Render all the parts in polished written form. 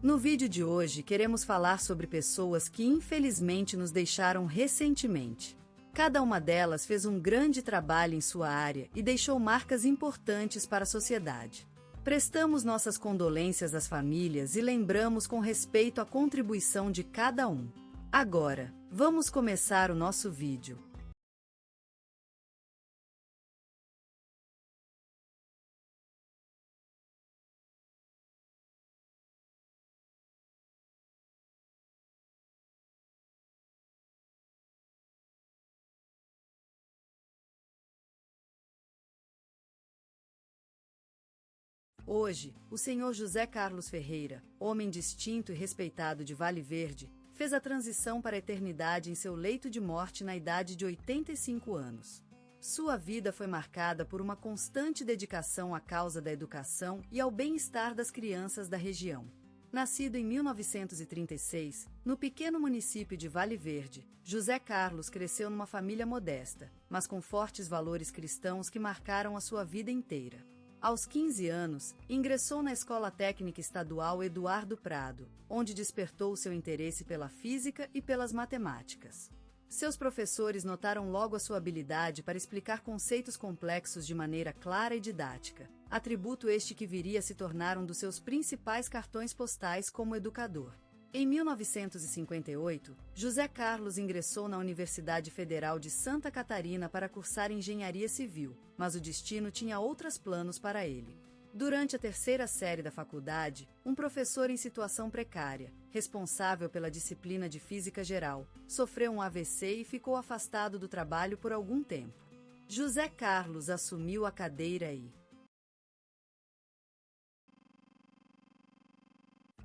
No vídeo de hoje queremos falar sobre pessoas que infelizmente nos deixaram recentemente. Cada uma delas fez um grande trabalho em sua área e deixou marcas importantes para a sociedade. Prestamos nossas condolências às famílias e lembramos com respeito a contribuição de cada um. Agora, vamos começar o nosso vídeo. Hoje, o senhor José Carlos Ferreira, homem distinto e respeitado de Vale Verde, fez a transição para a eternidade em seu leito de morte na idade de 85 anos. Sua vida foi marcada por uma constante dedicação à causa da educação e ao bem-estar das crianças da região. Nascido em 1936, no pequeno município de Vale Verde, José Carlos cresceu numa família modesta, mas com fortes valores cristãos que marcaram a sua vida inteira. Aos 15 anos, ingressou na Escola Técnica Estadual Eduardo Prado, onde despertou seu interesse pela física e pelas matemáticas. Seus professores notaram logo a sua habilidade para explicar conceitos complexos de maneira clara e didática, atributo este que viria a se tornar um dos seus principais cartões postais como educador. Em 1958, José Carlos ingressou na Universidade Federal de Santa Catarina para cursar Engenharia Civil, mas o destino tinha outros planos para ele. Durante a terceira série da faculdade, um professor em situação precária, responsável pela disciplina de Física Geral, sofreu um AVC e ficou afastado do trabalho por algum tempo. José Carlos assumiu a cadeira e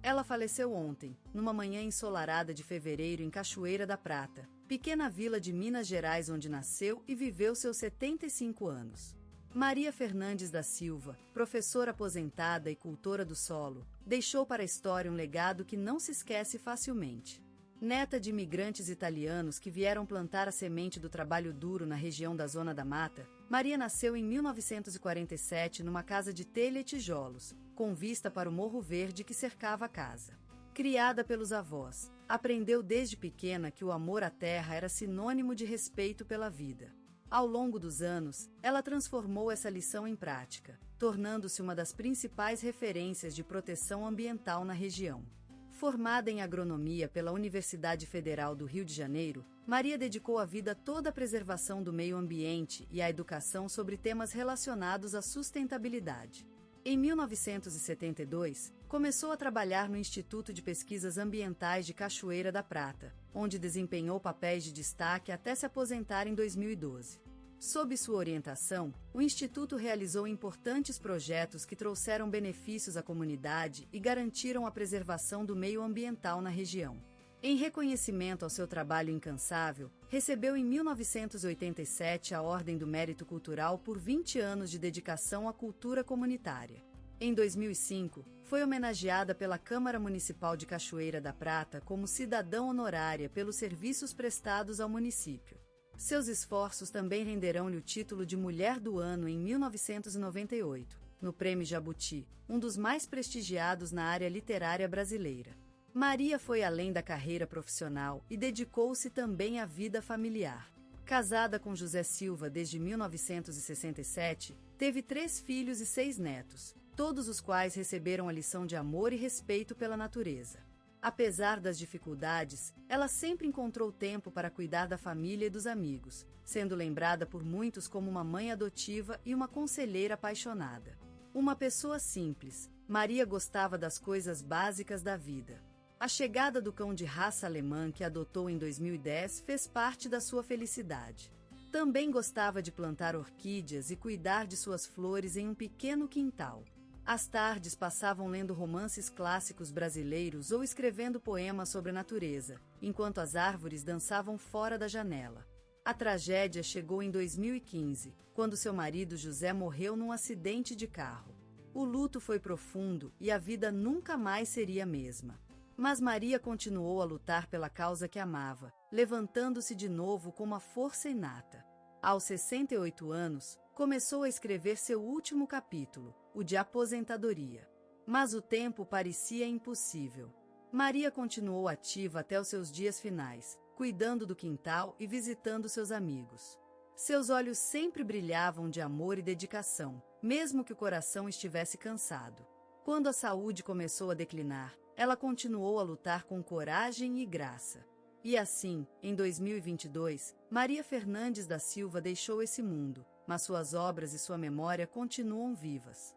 ela faleceu ontem, numa manhã ensolarada de fevereiro em Cachoeira da Prata, pequena vila de Minas Gerais onde nasceu e viveu seus 75 anos. Maria Fernandes da Silva, professora aposentada e cultora do solo, deixou para a história um legado que não se esquece facilmente. Neta de imigrantes italianos que vieram plantar a semente do trabalho duro na região da Zona da Mata, Maria nasceu em 1947 numa casa de telha e tijolos, com vista para o Morro Verde que cercava a casa. Criada pelos avós, aprendeu desde pequena que o amor à terra era sinônimo de respeito pela vida. Ao longo dos anos, ela transformou essa lição em prática, tornando-se uma das principais referências de proteção ambiental na região. Formada em agronomia pela Universidade Federal do Rio de Janeiro, Maria dedicou a vida toda à preservação do meio ambiente e à educação sobre temas relacionados à sustentabilidade. Em 1972, começou a trabalhar no Instituto de Pesquisas Ambientais de Cachoeira da Prata, onde desempenhou papéis de destaque até se aposentar em 2012. Sob sua orientação, o Instituto realizou importantes projetos que trouxeram benefícios à comunidade e garantiram a preservação do meio ambiental na região. Em reconhecimento ao seu trabalho incansável, recebeu em 1987 a Ordem do Mérito Cultural por 20 anos de dedicação à cultura comunitária. Em 2005, foi homenageada pela Câmara Municipal de Cachoeira da Prata como cidadã honorária pelos serviços prestados ao município. Seus esforços também renderão-lhe o título de Mulher do Ano em 1998, no Prêmio Jabuti, um dos mais prestigiados na área literária brasileira. Maria foi além da carreira profissional e dedicou-se também à vida familiar. Casada com José Silva desde 1967, teve 3 filhos e 6 netos, todos os quais receberam a lição de amor e respeito pela natureza. Apesar das dificuldades, ela sempre encontrou tempo para cuidar da família e dos amigos, sendo lembrada por muitos como uma mãe adotiva e uma conselheira apaixonada. Uma pessoa simples, Maria gostava das coisas básicas da vida. A chegada do cão de raça alemã que adotou em 2010 fez parte da sua felicidade. Também gostava de plantar orquídeas e cuidar de suas flores em um pequeno quintal. As tardes passavam lendo romances clássicos brasileiros ou escrevendo poemas sobre a natureza, enquanto as árvores dançavam fora da janela. A tragédia chegou em 2015, quando seu marido José morreu num acidente de carro. O luto foi profundo e a vida nunca mais seria a mesma. Mas Maria continuou a lutar pela causa que amava, levantando-se de novo com uma força inata. Aos 68 anos, começou a escrever seu último capítulo, o de aposentadoria. Mas o tempo parecia impossível. Maria continuou ativa até os seus dias finais, cuidando do quintal e visitando seus amigos. Seus olhos sempre brilhavam de amor e dedicação, mesmo que o coração estivesse cansado. Quando a saúde começou a declinar, ela continuou a lutar com coragem e graça. E assim, em 2022, Maria Fernandes da Silva deixou esse mundo, mas suas obras e sua memória continuam vivas.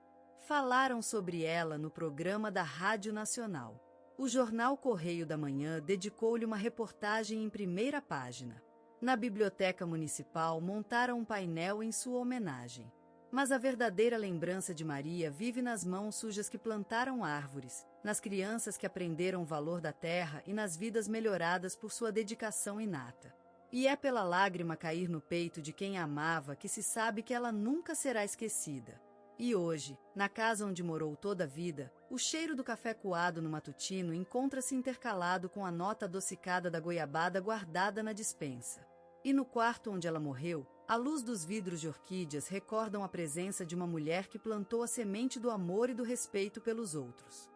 Falaram sobre ela no programa da Rádio Nacional. O jornal Correio da Manhã dedicou-lhe uma reportagem em primeira página. Na Biblioteca Municipal montaram um painel em sua homenagem. Mas a verdadeira lembrança de Maria vive nas mãos sujas que plantaram árvores, nas crianças que aprenderam o valor da terra e nas vidas melhoradas por sua dedicação inata. E é pela lágrima cair no peito de quem a amava que se sabe que ela nunca será esquecida. E hoje, na casa onde morou toda a vida, o cheiro do café coado no matutino encontra-se intercalado com a nota adocicada da goiabada guardada na despensa. E no quarto onde ela morreu, a luz dos vidros de orquídeas recordam a presença de uma mulher que plantou a semente do amor e do respeito pelos outros.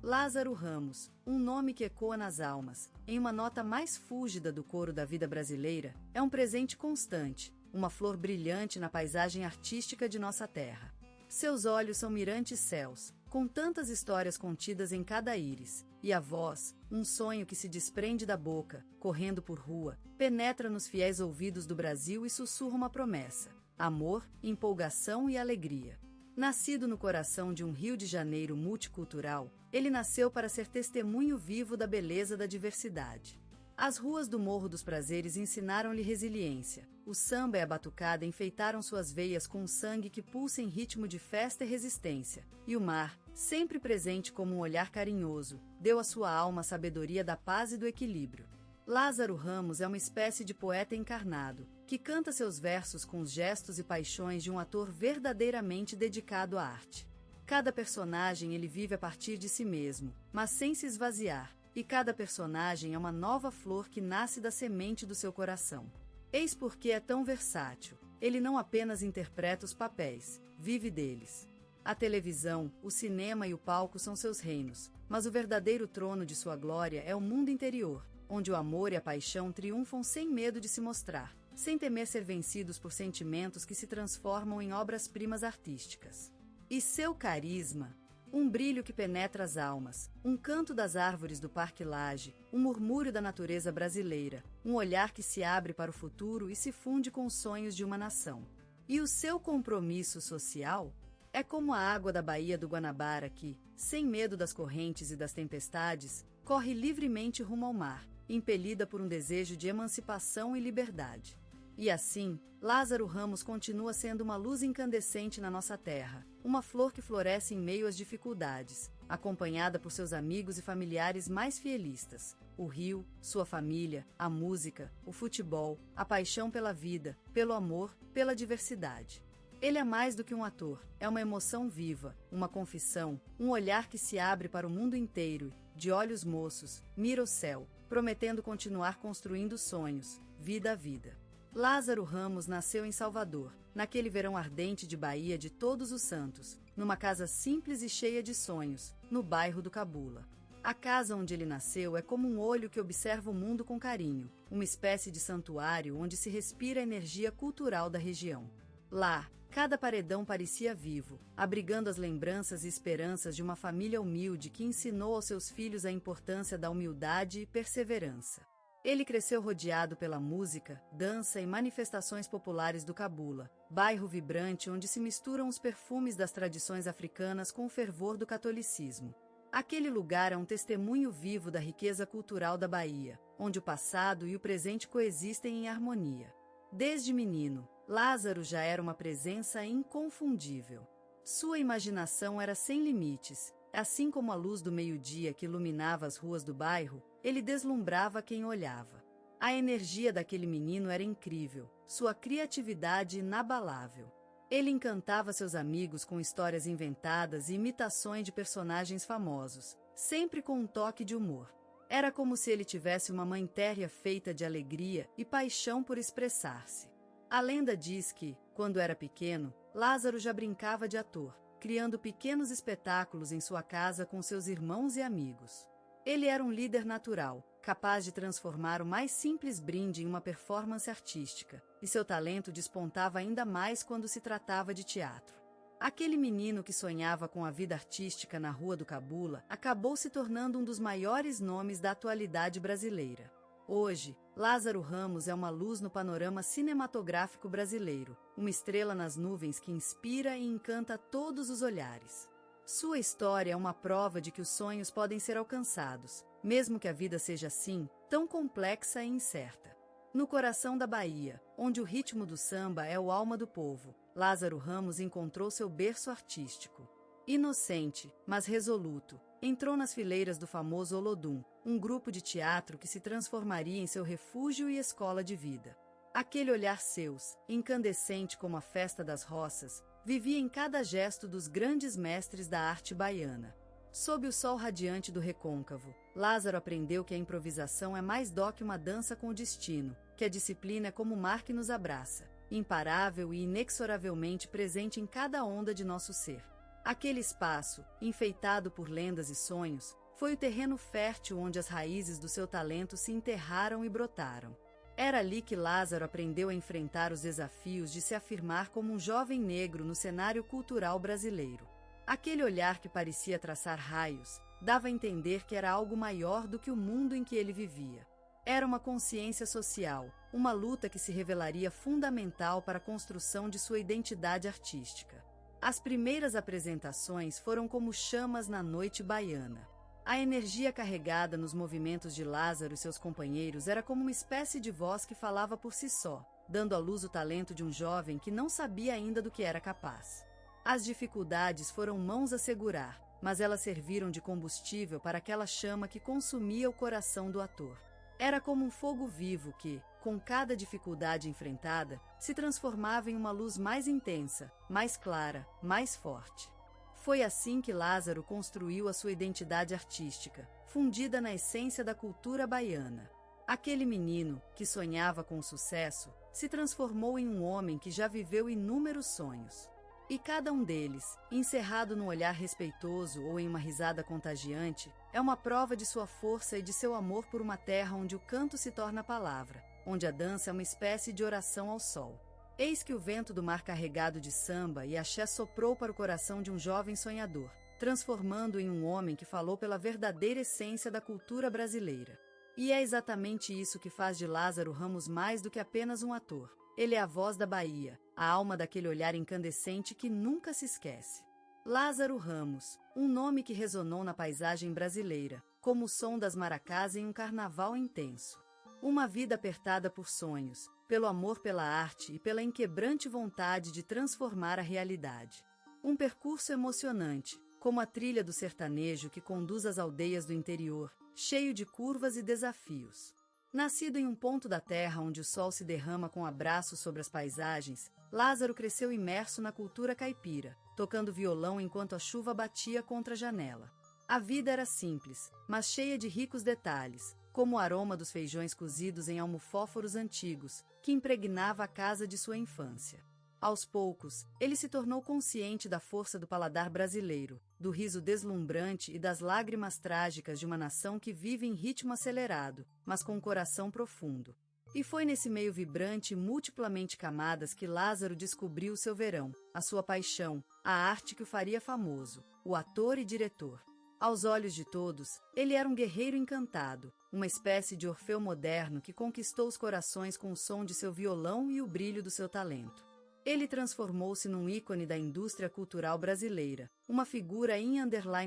Lázaro Ramos, um nome que ecoa nas almas, em uma nota mais fúlgida do coro da vida brasileira, é um presente constante, uma flor brilhante na paisagem artística de nossa terra. Seus olhos são mirantes céus, com tantas histórias contidas em cada íris, e a voz, um sonho que se desprende da boca, correndo por rua, penetra nos fiéis ouvidos do Brasil e sussurra uma promessa: amor, empolgação e alegria. Nascido no coração de um Rio de Janeiro multicultural, ele nasceu para ser testemunho vivo da beleza da diversidade. As ruas do Morro dos Prazeres ensinaram-lhe resiliência, o samba e a batucada enfeitaram suas veias com um sangue que pulsa em ritmo de festa e resistência, e o mar, sempre presente como um olhar carinhoso, deu à sua alma a sabedoria da paz e do equilíbrio. Lázaro Ramos é uma espécie de poeta encarnado, que canta seus versos com os gestos e paixões de um ator verdadeiramente dedicado à arte. Cada personagem ele vive a partir de si mesmo, mas sem se esvaziar, e cada personagem é uma nova flor que nasce da semente do seu coração. Eis porque é tão versátil, ele não apenas interpreta os papéis, vive deles. A televisão, o cinema e o palco são seus reinos, mas o verdadeiro trono de sua glória é o mundo interior, onde o amor e a paixão triunfam sem medo de se mostrar, sem temer ser vencidos por sentimentos que se transformam em obras-primas artísticas. E seu carisma, um brilho que penetra as almas, um canto das árvores do Parque Lage, um murmúrio da natureza brasileira, um olhar que se abre para o futuro e se funde com os sonhos de uma nação. E o seu compromisso social é como a água da Baía do Guanabara que, sem medo das correntes e das tempestades, corre livremente rumo ao mar, impelida por um desejo de emancipação e liberdade. E assim, Lázaro Ramos continua sendo uma luz incandescente na nossa terra, uma flor que floresce em meio às dificuldades, acompanhada por seus amigos e familiares mais fielistas, o rio, sua família, a música, o futebol, a paixão pela vida, pelo amor, pela diversidade. Ele é mais do que um ator, é uma emoção viva, uma confissão, um olhar que se abre para o mundo inteiro, de olhos moços, mira o céu, prometendo continuar construindo sonhos, vida a vida. Lázaro Ramos nasceu em Salvador, naquele verão ardente de Bahia de Todos os Santos, numa casa simples e cheia de sonhos, no bairro do Cabula. A casa onde ele nasceu é como um olho que observa o mundo com carinho, uma espécie de santuário onde se respira a energia cultural da região. Lá, cada paredão parecia vivo, abrigando as lembranças e esperanças de uma família humilde que ensinou aos seus filhos a importância da humildade e perseverança. Ele cresceu rodeado pela música, dança e manifestações populares do Cabula, bairro vibrante onde se misturam os perfumes das tradições africanas com o fervor do catolicismo. Aquele lugar é um testemunho vivo da riqueza cultural da Bahia, onde o passado e o presente coexistem em harmonia. Desde menino, Lázaro já era uma presença inconfundível. Sua imaginação era sem limites, assim como a luz do meio-dia que iluminava as ruas do bairro, ele deslumbrava quem olhava. A energia daquele menino era incrível, sua criatividade inabalável. Ele encantava seus amigos com histórias inventadas e imitações de personagens famosos, sempre com um toque de humor. Era como se ele tivesse uma mãe térrea feita de alegria e paixão por expressar-se. A lenda diz que, Quando era pequeno, Lázaro já brincava de ator, criando pequenos espetáculos em sua casa com seus irmãos e amigos. Ele era um líder natural, capaz de transformar o mais simples brinde em uma performance artística, e seu talento despontava ainda mais quando se tratava de teatro. Aquele menino que sonhava com a vida artística na Rua do Cabula acabou se tornando um dos maiores nomes da atualidade brasileira. Hoje, Lázaro Ramos é uma luz no panorama cinematográfico brasileiro, uma estrela nas nuvens que inspira e encanta todos os olhares. Sua história é uma prova de que os sonhos podem ser alcançados, mesmo que a vida seja assim, tão complexa e incerta. No coração da Bahia, onde o ritmo do samba é o alma do povo, Lázaro Ramos encontrou seu berço artístico. Inocente, mas resoluto, entrou nas fileiras do famoso Olodum, um grupo de teatro que se transformaria em seu refúgio e escola de vida. Aquele olhar seus, incandescente como a festa das roças, vivia em cada gesto dos grandes mestres da arte baiana. Sob o sol radiante do recôncavo, Lázaro aprendeu que a improvisação é mais do que uma dança com o destino, que a disciplina é como o mar que nos abraça, imparável e inexoravelmente presente em cada onda de nosso ser. Aquele espaço, enfeitado por lendas e sonhos, foi o terreno fértil onde as raízes do seu talento se enterraram e brotaram. Era ali que Lázaro aprendeu a enfrentar os desafios de se afirmar como um jovem negro no cenário cultural brasileiro. Aquele olhar que parecia traçar raios, dava a entender que era algo maior do que o mundo em que ele vivia. Era uma consciência social, uma luta que se revelaria fundamental para a construção de sua identidade artística. As primeiras apresentações foram como chamas na noite baiana. A energia carregada nos movimentos de Lázaro e seus companheiros era como uma espécie de voz que falava por si só, dando à luz o talento de um jovem que não sabia ainda do que era capaz. As dificuldades foram mãos a segurar, mas elas serviram de combustível para aquela chama que consumia o coração do ator. Era como um fogo vivo que, com cada dificuldade enfrentada, se transformava em uma luz mais intensa, mais clara, mais forte. Foi assim que Lázaro construiu a sua identidade artística, fundida na essência da cultura baiana. Aquele menino, que sonhava com o sucesso, se transformou em um homem que já viveu inúmeros sonhos. E cada um deles, encerrado num olhar respeitoso ou em uma risada contagiante, é uma prova de sua força e de seu amor por uma terra onde o canto se torna palavra, onde a dança é uma espécie de oração ao sol. Eis que o vento do mar carregado de samba e axé soprou para o coração de um jovem sonhador, transformando-o em um homem que falou pela verdadeira essência da cultura brasileira. E é exatamente isso que faz de Lázaro Ramos mais do que apenas um ator. Ele é a voz da Bahia, a alma daquele olhar incandescente que nunca se esquece. Lázaro Ramos, um nome que ressonou na paisagem brasileira, como o som das maracás em um carnaval intenso. Uma vida apertada por sonhos, pelo amor pela arte e pela inquebrante vontade de transformar a realidade. Um percurso emocionante, como a trilha do sertanejo que conduz às aldeias do interior, cheio de curvas e desafios. Nascido em um ponto da terra onde o sol se derrama com abraços sobre as paisagens, Lázaro cresceu imerso na cultura caipira, tocando violão enquanto a chuva batia contra a janela. A vida era simples, mas cheia de ricos detalhes, como o aroma dos feijões cozidos em almofóforos antigos, que impregnava a casa de sua infância. Aos poucos, ele se tornou consciente da força do paladar brasileiro, do riso deslumbrante e das lágrimas trágicas de uma nação que vive em ritmo acelerado, mas com um coração profundo. E foi nesse meio vibrante e multiplamente camadas que Lázaro descobriu seu verão, a sua paixão, a arte que o faria famoso, o ator e diretor. Aos olhos de todos, ele era um guerreiro encantado, uma espécie de Orfeu moderno que conquistou os corações com o som de seu violão e o brilho do seu talento. Ele transformou-se num ícone da indústria cultural brasileira, uma figura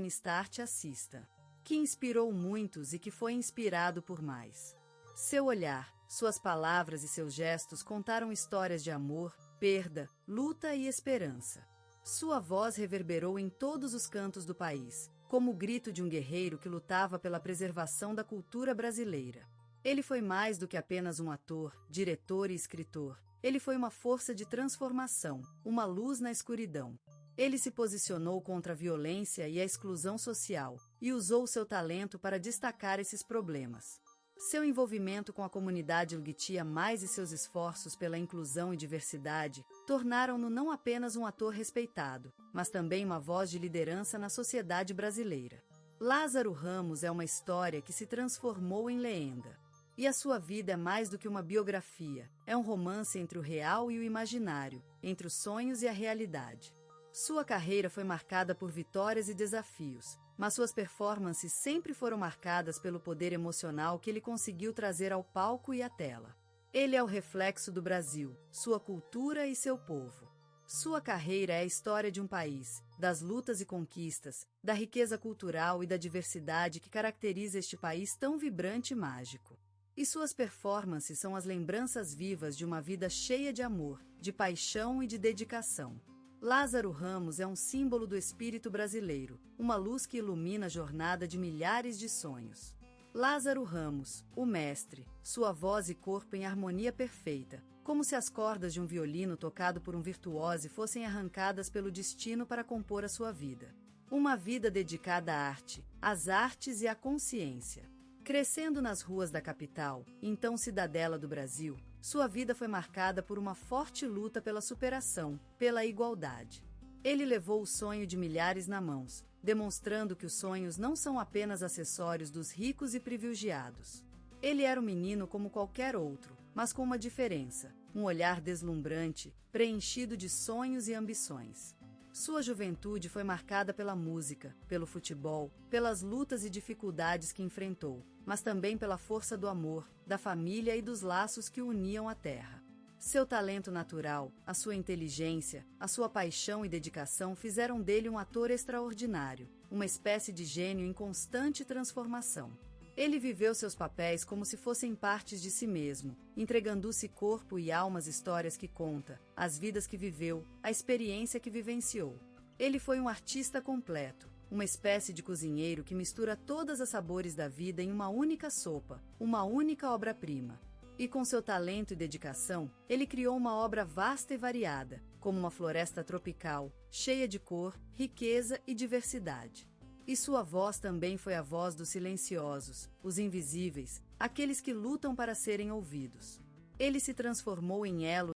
*start assista, que inspirou muitos e que foi inspirado por mais. Seu olhar, suas palavras e seus gestos contaram histórias de amor, perda, luta e esperança. Sua voz reverberou em todos os cantos do país, como o grito de um guerreiro que lutava pela preservação da cultura brasileira. Ele foi mais do que apenas um ator, diretor e escritor. Ele foi uma força de transformação, uma luz na escuridão. Ele se posicionou contra a violência e a exclusão social, e usou seu talento para destacar esses problemas. Seu envolvimento com a comunidade LGBTI+, e seus esforços pela inclusão e diversidade tornaram-no não apenas um ator respeitado, mas também uma voz de liderança na sociedade brasileira. Lázaro Ramos é uma história que se transformou em lenda. E a sua vida é mais do que uma biografia, é um romance entre o real e o imaginário, entre os sonhos e a realidade. Sua carreira foi marcada por vitórias e desafios, mas suas performances sempre foram marcadas pelo poder emocional que ele conseguiu trazer ao palco e à tela. Ele é o reflexo do Brasil, sua cultura e seu povo. Sua carreira é a história de um país, das lutas e conquistas, da riqueza cultural e da diversidade que caracteriza este país tão vibrante e mágico. E suas performances são as lembranças vivas de uma vida cheia de amor, de paixão e de dedicação. Lázaro Ramos é um símbolo do espírito brasileiro, uma luz que ilumina a jornada de milhares de sonhos. Lázaro Ramos, o mestre, sua voz e corpo em harmonia perfeita, como se as cordas de um violino tocado por um virtuose fossem arrancadas pelo destino para compor a sua vida. Uma vida dedicada à arte, às artes e à consciência. Crescendo nas ruas da capital, então cidadela do Brasil, sua vida foi marcada por uma forte luta pela superação, pela igualdade. Ele levou o sonho de milhares nas mãos, demonstrando que os sonhos não são apenas acessórios dos ricos e privilegiados. Ele era um menino como qualquer outro, mas com uma diferença, um olhar deslumbrante, preenchido de sonhos e ambições. Sua juventude foi marcada pela música, pelo futebol, pelas lutas e dificuldades que enfrentou, mas também pela força do amor, da família e dos laços que o uniam à terra. Seu talento natural, a sua inteligência, a sua paixão e dedicação fizeram dele um ator extraordinário, uma espécie de gênio em constante transformação. Ele viveu seus papéis como se fossem partes de si mesmo, entregando-se corpo e alma às histórias que conta, às vidas que viveu, à experiência que vivenciou. Ele foi um artista completo, uma espécie de cozinheiro que mistura todas as sabores da vida em uma única sopa, uma única obra-prima. E com seu talento e dedicação, ele criou uma obra vasta e variada, como uma floresta tropical, cheia de cor, riqueza e diversidade. E sua voz também foi a voz dos silenciosos, os invisíveis, aqueles que lutam para serem ouvidos. Ele se transformou em elo